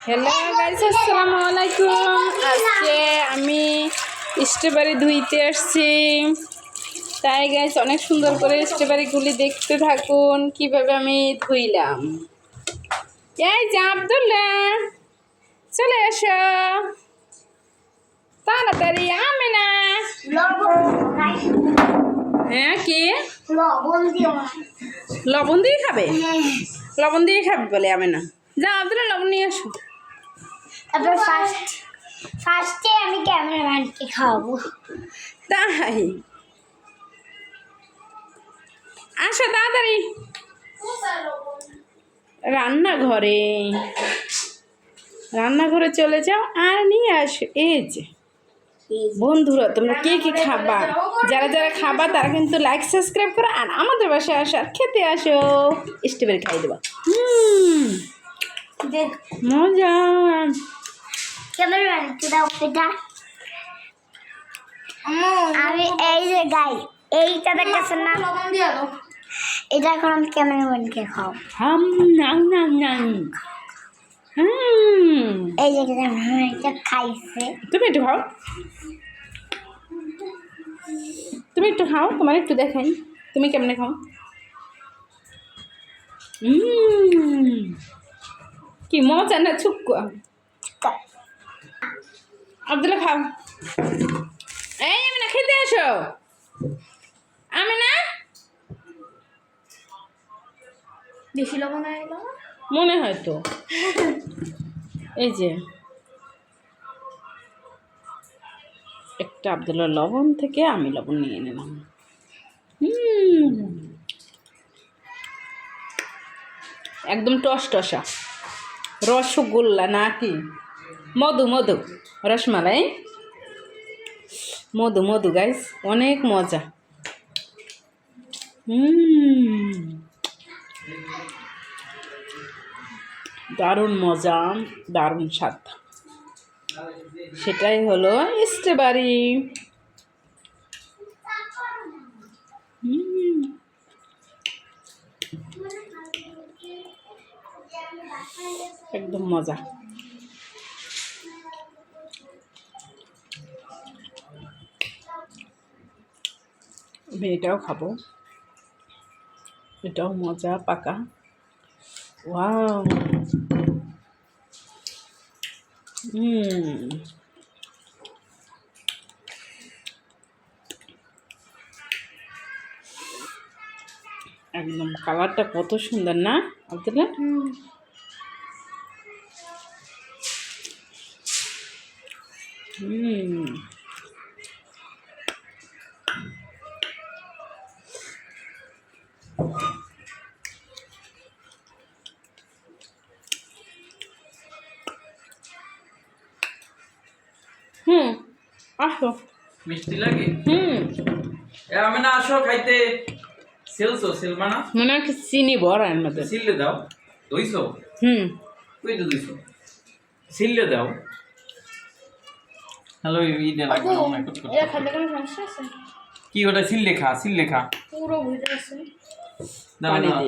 Hello guys, আসসালামু আলাইকুম। আজকে আমি স্ট্রবেরি ধুইতে আসছি। তাই গাইস, অনেক সুন্দর করে স্ট্রবেরিগুলি দেখতে থাকুন কিভাবে আমি ধুইলাম। এই যে আব্দুল্লাহ, চলে এসো তাড়াতাড়ি। আমেনা, হ্যাঁ কি লবণ দিয়ে খাবে? লবণ দিয়ে খাবে বলে আমেনা। যা আব্দুল্লাহ, লবণ নিয়ে আসো। তারপর ফার্স্টে আমি ক্যামেরাম্যানকে খাওয়াবো। তাই আসো তাড়াতাড়ি রান্নাঘরে চলে যাও আর নিয়ে আসো। এই যে বন্ধুরা, তোমরা কে কি খাবা, যারা যারা খাবা তারা কিন্তু লাইক সাবস্ক্রাইব করো আর আমাদের বাসায় আসো আর খেতে আসো। স্ট্রবেরি খাই দেবা, মজা। ক্যামেরাম্যানকে দাও এটা। আমি এই যে গাই এইটা দেখতেছেন না, এটা এখন আমি ক্যামেরাম্যানকে খাও। এই যে ক্যামেরাম্যানটা খাইছে, তুমি একটু খাও, তোমার একটু দেখাই তুমি কেমনে খাও। কি মজা না, ছুক্কু। আব্দুল্লাহ খাও। এই আমি না খেতে আসো। আমি না বেশি লবণ হয়ে গেল মনে হয় তো। এই যে একটা আব্দুল্লাহ লবণ থেকে আমি লবণ নিয়ে নিলাম। একদম টসটসা রসগোল্লা নাকি মধু রসমালাই, মধু গাইস, অনেক মজা। দারুণ মজা, দারুণ স্বাদ। সেটাই হলো স্ট্রবেরি। একদম মজা। আমি এটাও খাবো, এটাও মজা পাকা। ওয়াও, একদম কালারটা কত সুন্দর না আব্দুল্লাহ? আসো, মিষ্টি লাগে। আমি না আসো খাইতে। সিলমানা মনে হয় চিনি ভরা এর মধ্যে। সিললে দাও, দইছো? কই তো দইছো? সিললে দাও। হ্যালো, ইডে লাগবে না মনে করতে। এটা খাইতে কোনো সমস্যা আছে? কি ওটা সিল লেখা পুরো বুঝতে পারছেন। দাও।